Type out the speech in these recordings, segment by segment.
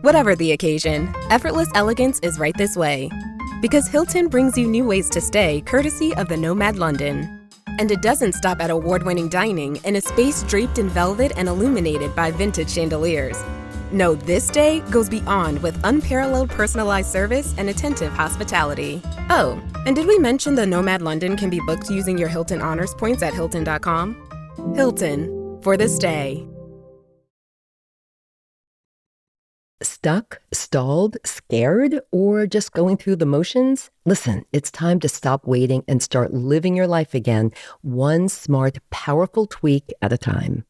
Whatever the occasion, effortless elegance is right this way. Because Hilton brings you new ways to stay courtesy of the Nomad London. And it doesn't stop at award-winning dining in a space draped in velvet and illuminated by vintage chandeliers. No, this day goes beyond with unparalleled personalized service and attentive hospitality. Oh, and did we mention the Nomad London can be booked using your Hilton Honors points at Hilton.com? Hilton, for the stay. Stuck, stalled, scared, or just going through the motions? Listen, it's time to stop waiting and start living your life again, one smart, powerful tweak at a time.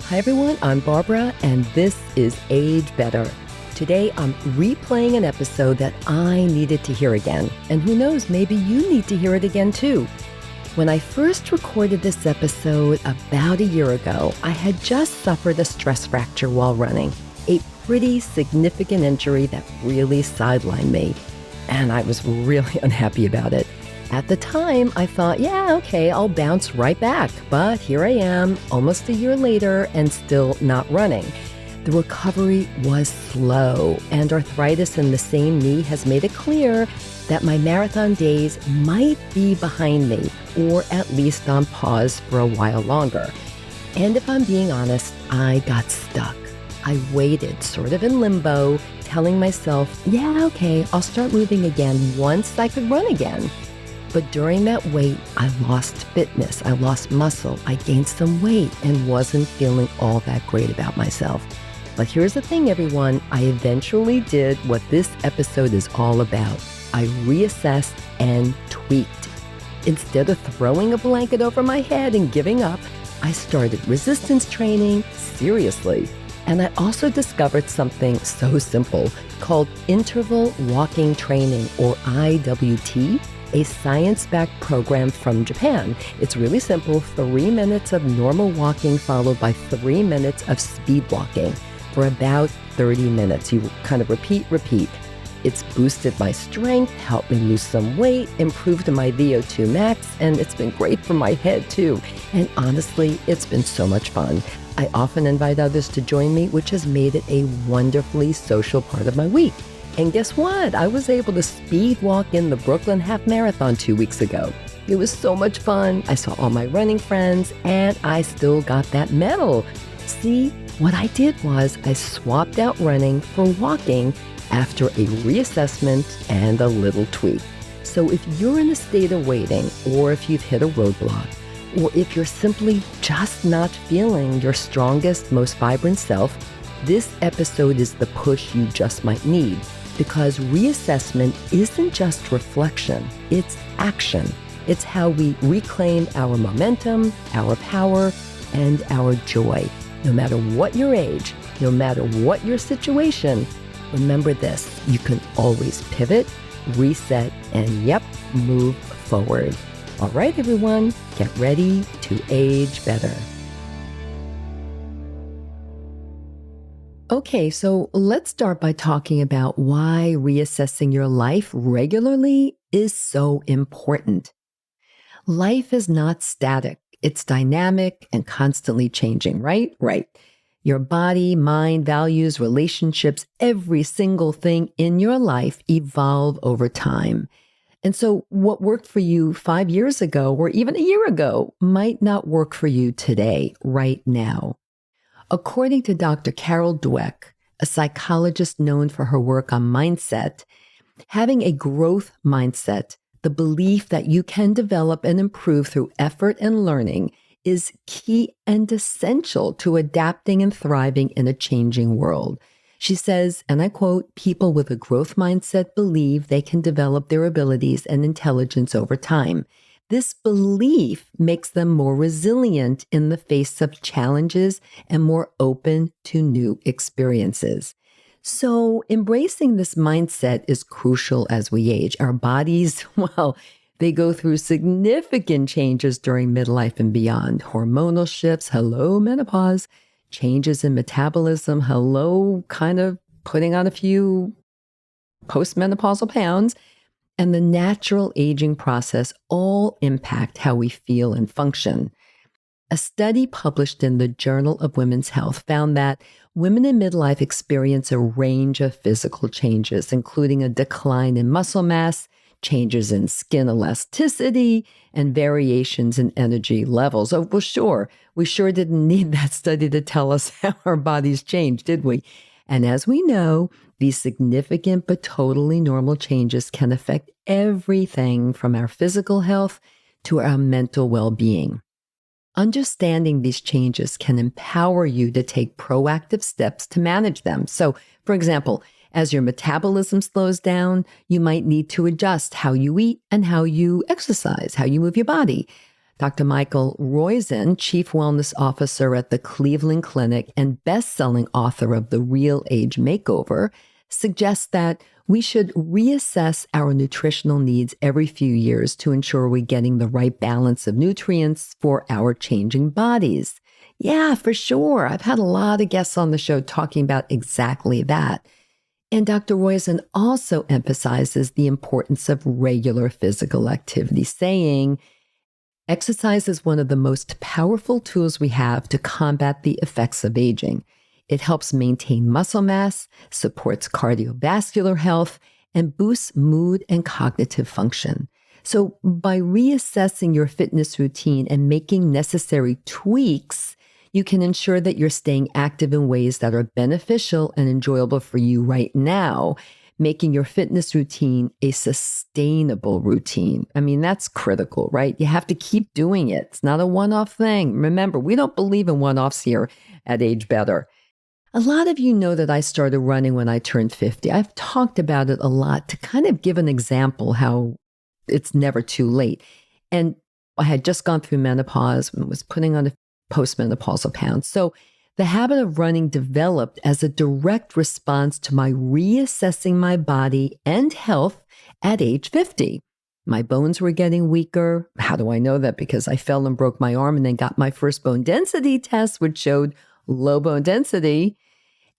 Hi everyone, I'm Barbara, and this is Age Better. Today, I'm replaying an episode that I needed to hear again. And who knows, maybe you need to hear it again too. When I first recorded this episode about a year ago, I had just suffered a stress fracture while running, a pretty significant injury that really sidelined me, and I was really unhappy about it. At the time, I thought, yeah, okay, I'll bounce right back, but here I am, almost a year later, and still not running. The recovery was slow, and arthritis in the same knee has made it clear that my marathon days might be behind me, or at least on pause for a while longer. And if I'm being honest, I got stuck. I waited, sort of in limbo, telling myself, yeah, okay, I'll start moving again once I could run again. But during that wait, I lost fitness, I lost muscle, I gained some weight, and wasn't feeling all that great about myself. But here's the thing, everyone, I eventually did what this episode is all about. I reassessed and tweaked. Instead of throwing a blanket over my head and giving up, I started resistance training seriously. And I also discovered something so simple called interval walking training, or IWT, a science-backed program from Japan. It's really simple, 3 minutes of normal walking followed by 3 minutes of speed walking for about 30 minutes. You kind of repeat. It's boosted my strength, helped me lose some weight, improved my VO2 max, and it's been great for my head too. And honestly, it's been so much fun. I often invite others to join me, which has made it a wonderfully social part of my week. And guess what? I was able to speed walk in the Brooklyn Half Marathon 2 weeks ago. It was so much fun. I saw all my running friends, and I still got that medal. See, what I did was I swapped out running for walking after a reassessment and a little tweak. So if you're in a state of waiting, or if you've hit a roadblock, or if you're simply just not feeling your strongest, most vibrant self, this episode is the push you just might need, because reassessment isn't just reflection, it's action. It's how we reclaim our momentum, our power, and our joy. No matter what your age, no matter what your situation, remember this, you can always pivot, reset, and move forward. All right, everyone, get ready to age better. Okay, so let's start by talking about why reassessing your life regularly is so important. Life is not static. It's dynamic and constantly changing, right? Right. Your body, mind, values, relationships, every single thing in your life evolve over time. And so what worked for you 5 years ago or even a year ago might not work for you today, right now. According to Dr. Carol Dweck, a psychologist known for her work on mindset, having a growth mindset, the belief that you can develop and improve through effort and learning, is key and essential to adapting and thriving in a changing world. She says, and I quote, "People with a growth mindset believe they can develop their abilities and intelligence over time. This belief makes them more resilient in the face of challenges and more open to new experiences." So embracing this mindset is crucial as we age. Our bodies, well, they go through significant changes during midlife and beyond. Hormonal shifts, hello, menopause, changes in metabolism, hello, kind of putting on a few postmenopausal pounds, and the natural aging process all impact how we feel and function. A study published in the Journal of Women's Health found that women in midlife experience a range of physical changes, including a decline in muscle mass, changes in skin elasticity, and variations in energy levels. Oh, well, sure. We sure didn't need that study to tell us how our bodies change, did we? And as we know, these significant but totally normal changes can affect everything from our physical health to our mental well-being. Understanding these changes can empower you to take proactive steps to manage them. So, for example, as your metabolism slows down, you might need to adjust how you eat and how you exercise, how you move your body. Dr. Michael Roizen, Chief Wellness Officer at the Cleveland Clinic and best-selling author of The Real Age Makeover, suggests that we should reassess our nutritional needs every few years to ensure we're getting the right balance of nutrients for our changing bodies. Yeah, for sure. I've had a lot of guests on the show talking about exactly that. And Dr. Roizen also emphasizes the importance of regular physical activity, saying, exercise is one of the most powerful tools we have to combat the effects of aging. It helps maintain muscle mass, supports cardiovascular health, and boosts mood and cognitive function. So by reassessing your fitness routine and making necessary tweaks, you can ensure that you're staying active in ways that are beneficial and enjoyable for you right now, making your fitness routine a sustainable routine. I mean, that's critical, right? You have to keep doing it. It's not a one-off thing. Remember, we don't believe in one-offs here at Age Better. A lot of you know that I started running when I turned 50. I've talked about it a lot to kind of give an example how it's never too late. And I had just gone through menopause and was putting on a postmenopausal pounds. So the habit of running developed as a direct response to my reassessing my body and health at age 50. My bones were getting weaker. How do I know that? Because I fell and broke my arm and then got my first bone density test, which showed low bone density,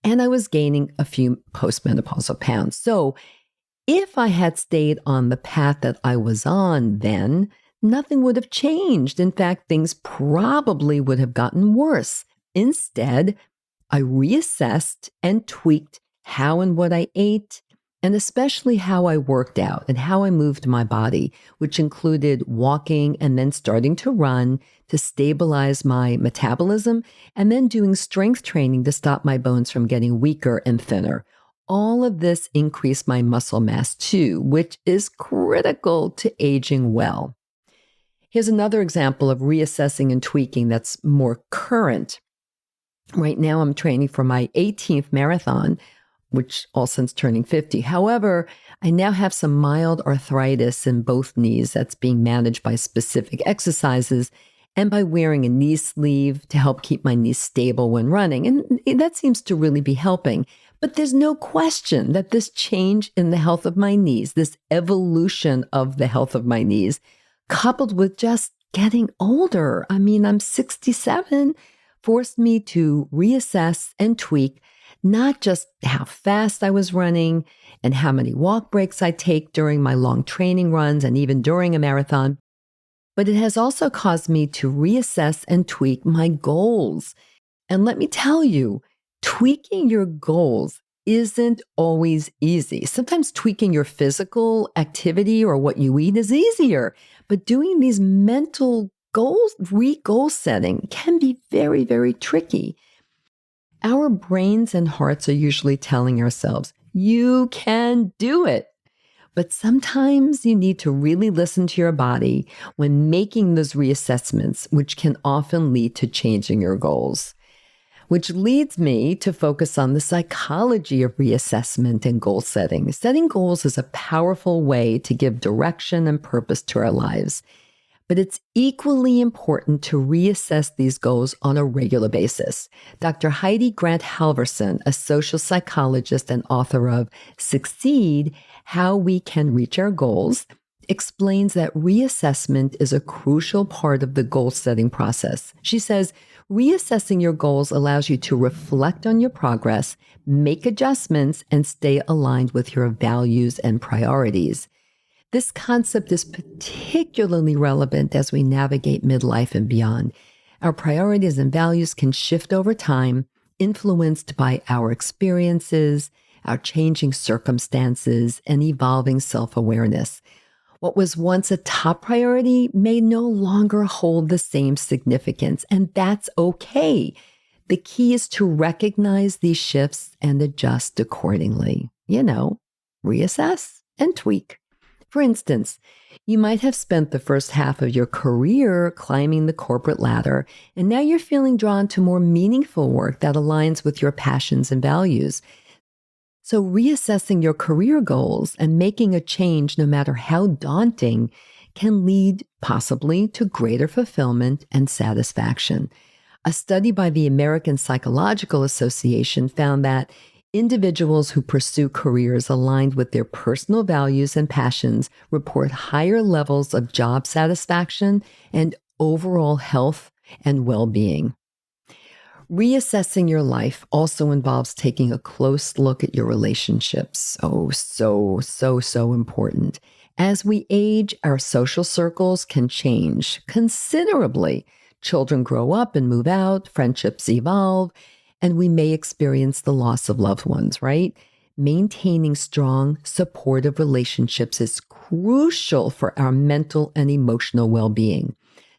and I was gaining a few postmenopausal pounds. So if I had stayed on the path that I was on then, nothing would have changed. In fact, things probably would have gotten worse. Instead, I reassessed and tweaked how and what I ate, and especially how I worked out and how I moved my body, which included walking and then starting to run to stabilize my metabolism, and then doing strength training to stop my bones from getting weaker and thinner. All of this increased my muscle mass too, which is critical to aging well. Here's another example of reassessing and tweaking that's more current. Right now, I'm training for my 18th marathon, which all since turning 50. However, I now have some mild arthritis in both knees that's being managed by specific exercises and by wearing a knee sleeve to help keep my knees stable when running. And that seems to really be helping. But there's no question that this change in the health of my knees, this evolution of the health of my knees, coupled with just getting older, I mean, I'm 67, forced me to reassess and tweak not just how fast I was running and how many walk breaks I take during my long training runs and even during a marathon, but it has also caused me to reassess and tweak my goals. And let me tell you, tweaking your goals isn't always easy. Sometimes tweaking your physical activity or what you eat is easier, but doing these mental goals, goal setting can be very, very tricky. Our brains and hearts are usually telling ourselves, you can do it. But sometimes you need to really listen to your body when making those reassessments, which can often lead to changing your goals. Which leads me to focus on the psychology of reassessment and goal setting. Setting goals is a powerful way to give direction and purpose to our lives. But it's equally important to reassess these goals on a regular basis. Dr. Heidi Grant Halverson, a social psychologist and author of Succeed, How We Can Reach Our Goals, explains that reassessment is a crucial part of the goal-setting process. She says, reassessing your goals allows you to reflect on your progress, make adjustments, and stay aligned with your values and priorities. This concept is particularly relevant as we navigate midlife and beyond. Our priorities and values can shift over time, influenced by our experiences, our changing circumstances, and evolving self-awareness. What was once a top priority may no longer hold the same significance, and that's okay. The key is to recognize these shifts and adjust accordingly. Reassess and tweak. For instance, you might have spent the first half of your career climbing the corporate ladder, and now you're feeling drawn to more meaningful work that aligns with your passions and values. So reassessing your career goals and making a change, no matter how daunting, can lead possibly to greater fulfillment and satisfaction. A study by the American Psychological Association found that individuals who pursue careers aligned with their personal values and passions report higher levels of job satisfaction and overall health and well-being. Reassessing your life also involves taking a close look at your relationships. Oh, so important. As we age, our social circles can change considerably. Children grow up and move out, friendships evolve, and we may experience the loss of loved ones, right? Maintaining strong, supportive relationships is crucial for our mental and emotional well-being.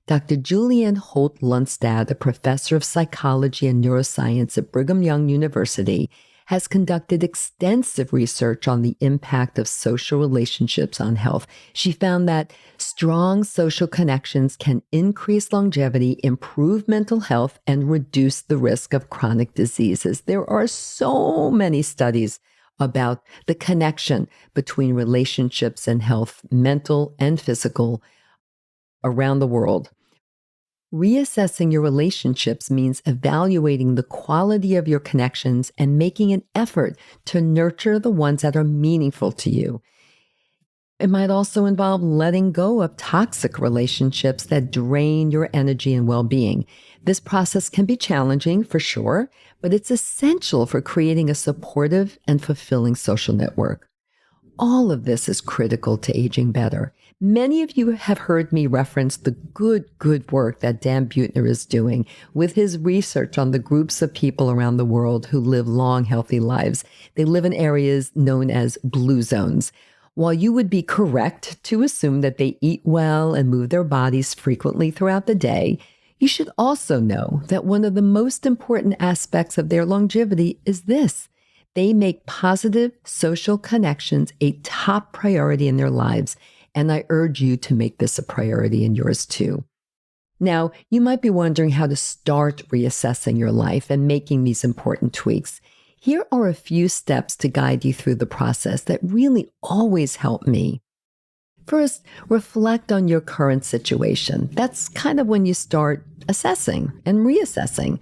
Dr. Julianne Holt-Lundstad, a professor of psychology and neuroscience at Brigham Young University, has conducted extensive research on the impact of social relationships on health. She found that strong social connections can increase longevity, improve mental health, and reduce the risk of chronic diseases. There are so many studies about the connection between relationships and health, mental and physical, around the world. Reassessing your relationships means evaluating the quality of your connections and making an effort to nurture the ones that are meaningful to you. It might also involve letting go of toxic relationships that drain your energy and well-being. This process can be challenging for sure, but it's essential for creating a supportive and fulfilling social network. All of this is critical to aging better. Many of you have heard me reference the good work that Dan Buettner is doing with his research on the groups of people around the world who live long, healthy lives. They live in areas known as blue zones. While you would be correct to assume that they eat well and move their bodies frequently throughout the day, you should also know that one of the most important aspects of their longevity is this. They make positive social connections a top priority in their lives, and I urge you to make this a priority in yours too. Now, you might be wondering how to start reassessing your life and making these important tweaks. Here are a few steps to guide you through the process that really always help me. First, reflect on your current situation. That's kind of when you start assessing and reassessing.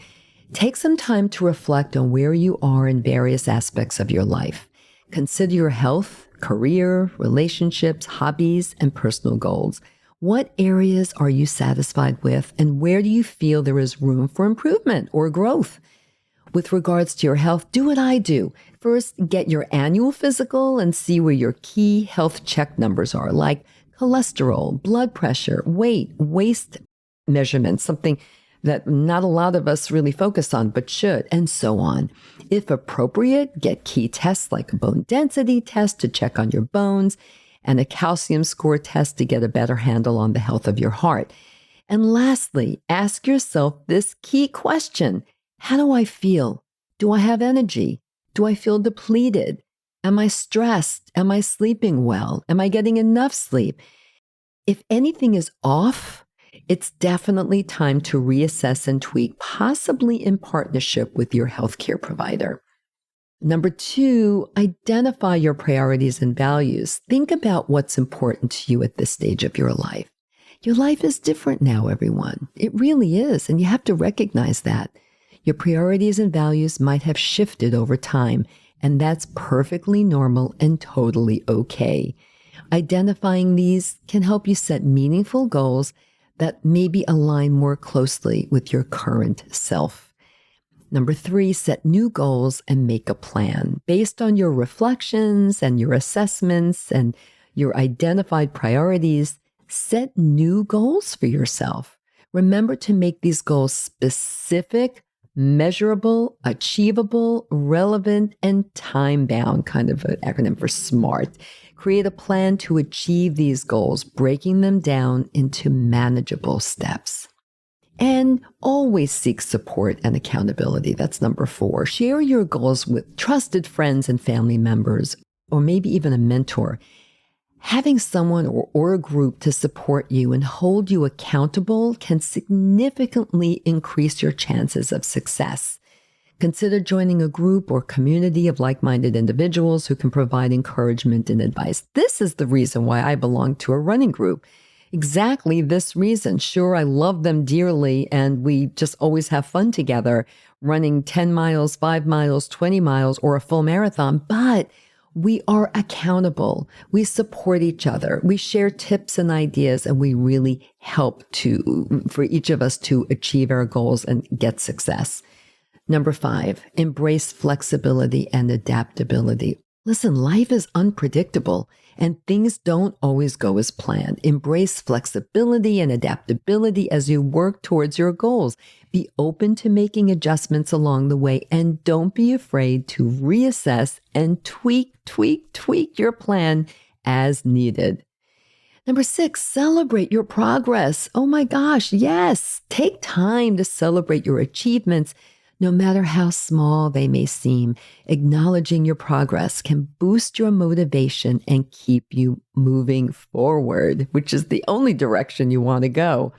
Take some time to reflect on where you are in various aspects of your life. Consider your health, career, relationships, hobbies, and personal goals. What areas are you satisfied with, and where do you feel there is room for improvement or growth? With regards to your health, do what I do. First, get your annual physical and see where your key health check numbers are, like cholesterol, blood pressure, weight, waist measurements, something that not a lot of us really focus on, but should, and so on. If appropriate, get key tests like a bone density test to check on your bones and a calcium score test to get a better handle on the health of your heart. And lastly, ask yourself this key question. How do I feel? Do I have energy? Do I feel depleted? Am I stressed? Am I sleeping well? Am I getting enough sleep? If anything is off, it's definitely time to reassess and tweak, possibly in partnership with your healthcare provider. Number 2, identify your priorities and values. Think about what's important to you at this stage of your life. Your life is different now, everyone. It really is, and you have to recognize that. Your priorities and values might have shifted over time, and that's perfectly normal and totally okay. Identifying these can help you set meaningful goals that maybe align more closely with your current self. Number 3, set new goals and make a plan based on your reflections and your assessments and your identified priorities, set new goals for yourself. Remember to make these goals specific, measurable, achievable, relevant, and time-bound, kind of an acronym for SMART. Create a plan to achieve these goals, breaking them down into manageable steps. And always seek support and accountability. That's number 4. Share your goals with trusted friends and family members, or maybe even a mentor. Having someone or a group to support you and hold you accountable can significantly increase your chances of success. Consider joining a group or community of like-minded individuals who can provide encouragement and advice. This is the reason why I belong to a running group. Exactly this reason. Sure, I love them dearly, and we just always have fun together, running 10 miles, 5 miles, 20 miles, or a full marathon, but we are accountable. We support each other. We share tips and ideas, and we really help for each of us to achieve our goals and get success. Number 5, embrace flexibility and adaptability. Listen, life is unpredictable and things don't always go as planned. Embrace flexibility and adaptability as you work towards your goals. Be open to making adjustments along the way, and don't be afraid to reassess and tweak your plan as needed. Number 6, celebrate your progress. Oh my gosh, yes. Take time to celebrate your achievements, no matter how small they may seem. Acknowledging your progress can boost your motivation and keep you moving forward, which is the only direction you want to go.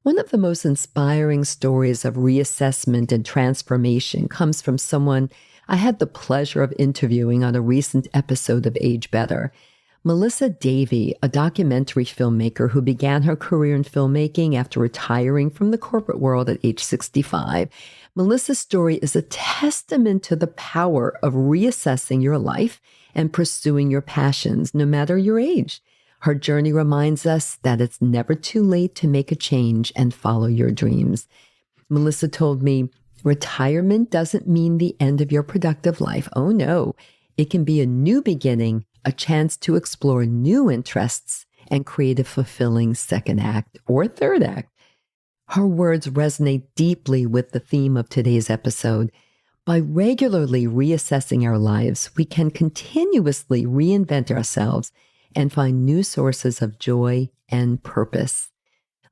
One of the most inspiring stories of reassessment and transformation comes from someone I had the pleasure of interviewing on a recent episode of Age Better. Melissa Davey, a documentary filmmaker who began her career in filmmaking after retiring from the corporate world at age 65. Melissa's story is a testament to the power of reassessing your life and pursuing your passions, no matter your age. Her journey reminds us that it's never too late to make a change and follow your dreams. Melissa told me, retirement doesn't mean the end of your productive life. Oh no, it can be a new beginning, a chance to explore new interests and create a fulfilling second act or third act. Her words resonate deeply with the theme of today's episode. By regularly reassessing our lives, we can continuously reinvent ourselves and find new sources of joy and purpose.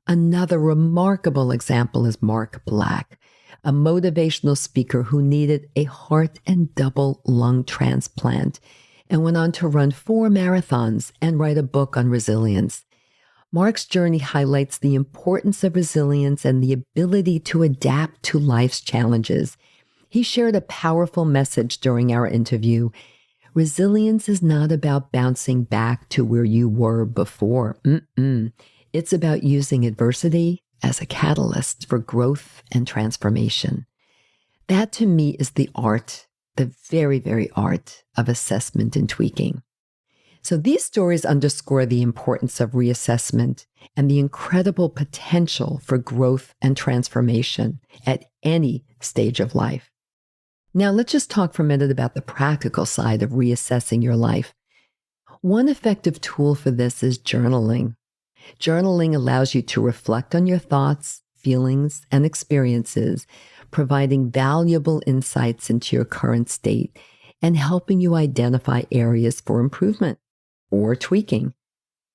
Another remarkable example is Mark Black, a motivational speaker who needed a heart and double lung transplant and went on to run 4 marathons and write a book on resilience. Mark's journey highlights the importance of resilience and the ability to adapt to life's challenges. He shared a powerful message during our interview. Resilience is not about bouncing back to where you were before. It's about using adversity as a catalyst for growth and transformation. That to me is the art, the very, very art of assessment and tweaking. So these stories underscore the importance of reassessment and the incredible potential for growth and transformation at any stage of life. Now let's just talk for a minute about the practical side of reassessing your life. One effective tool for this is journaling. Journaling allows you to reflect on your thoughts, feelings, and experiences, providing valuable insights into your current state and helping you identify areas for improvement or tweaking.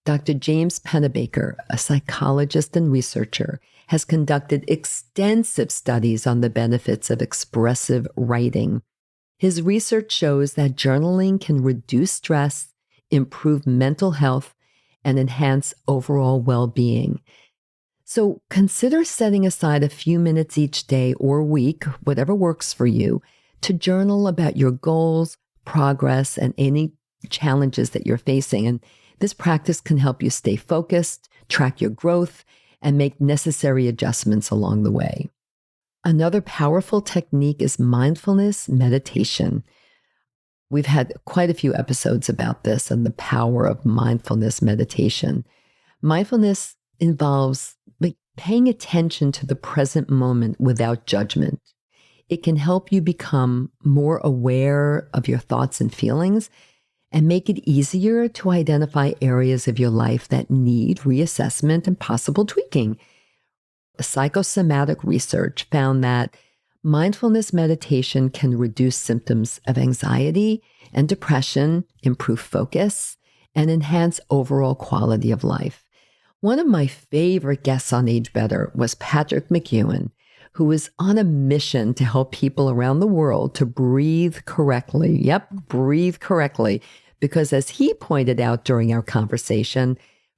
Dr. James Pennebaker, a psychologist and researcher, has conducted extensive studies on the benefits of expressive writing. His research shows that journaling can reduce stress, improve mental health, and enhance overall well-being. So consider setting aside a few minutes each day or week, whatever works for you, to journal about your goals, progress, and any challenges that you're facing. And this practice can help you stay focused, track your growth, and make necessary adjustments along the way. Another powerful technique is mindfulness meditation. We've had quite a few episodes about this and the power of mindfulness meditation. Mindfulness involves paying attention to the present moment without judgment. It can help you become more aware of your thoughts and feelings and make it easier to identify areas of your life that need reassessment and possible tweaking. Psychosomatic research found that mindfulness meditation can reduce symptoms of anxiety and depression, improve focus, and enhance overall quality of life. One of my favorite guests on Age Better was Patrick McEwen, who is on a mission to help people around the world to breathe correctly. Yep, breathe correctly. Because as he pointed out during our conversation,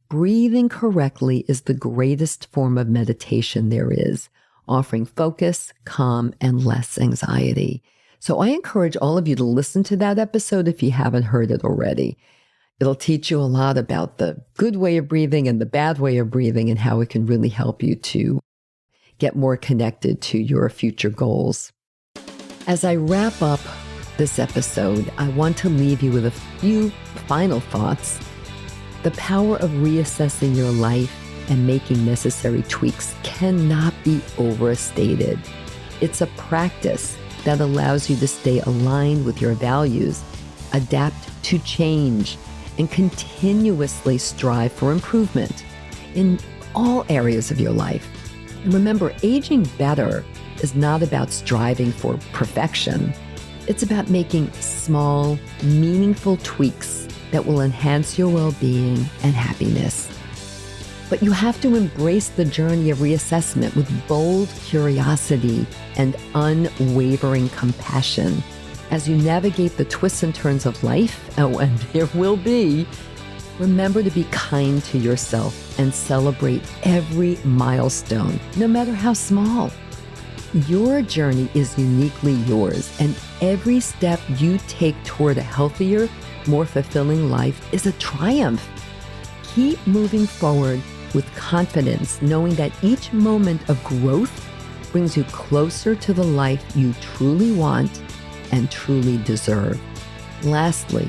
breathing correctly is the greatest form of meditation there is, offering focus, calm, and less anxiety. So I encourage all of you to listen to that episode if you haven't heard it already. It'll teach you a lot about the good way of breathing and the bad way of breathing and how it can really help you to get more connected to your future goals. As I wrap up this episode, I want to leave you with a few final thoughts. The power of reassessing your life and making necessary tweaks cannot be overstated. It's a practice that allows you to stay aligned with your values, adapt to change, and continuously strive for improvement in all areas of your life. And remember, aging better is not about striving for perfection. It's about making small, meaningful tweaks that will enhance your well-being and happiness. But you have to embrace the journey of reassessment with bold curiosity and unwavering compassion. As you navigate the twists and turns of life, and there will be, remember to be kind to yourself and celebrate every milestone, no matter how small. Your journey is uniquely yours, and every step you take toward a healthier, more fulfilling life is a triumph. Keep moving forward with confidence, knowing that each moment of growth brings you closer to the life you truly want and truly deserve. Lastly,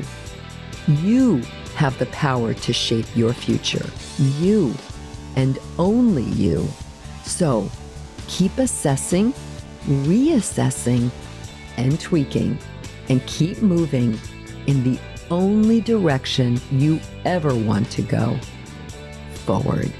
you have the power to shape your future. You, and only you. So keep assessing, reassessing, and tweaking, and keep moving in the only direction you ever want to go, forward.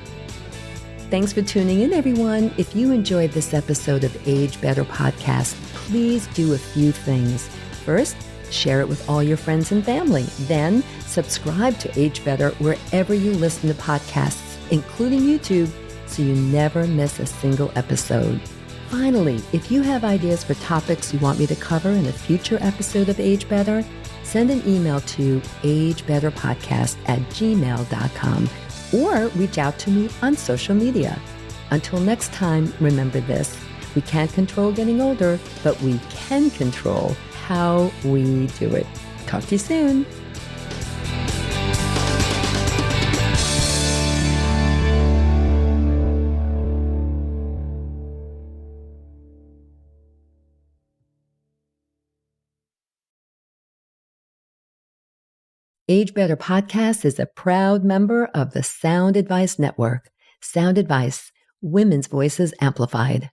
Thanks for tuning in, everyone. If you enjoyed this episode of Age Better Podcast, please do a few things. First, share it with all your friends and family. Then, subscribe to Age Better wherever you listen to podcasts, including YouTube, so you never miss a single episode. Finally, if you have ideas for topics you want me to cover in a future episode of Age Better, send an email to agebetterpodcast@gmail.com or reach out to me on social media. Until next time, remember this: we can't control getting older, but we can control how we do it. Talk to you soon. Age Better Podcast is a proud member of the Sound Advice Network. Sound Advice, women's voices amplified.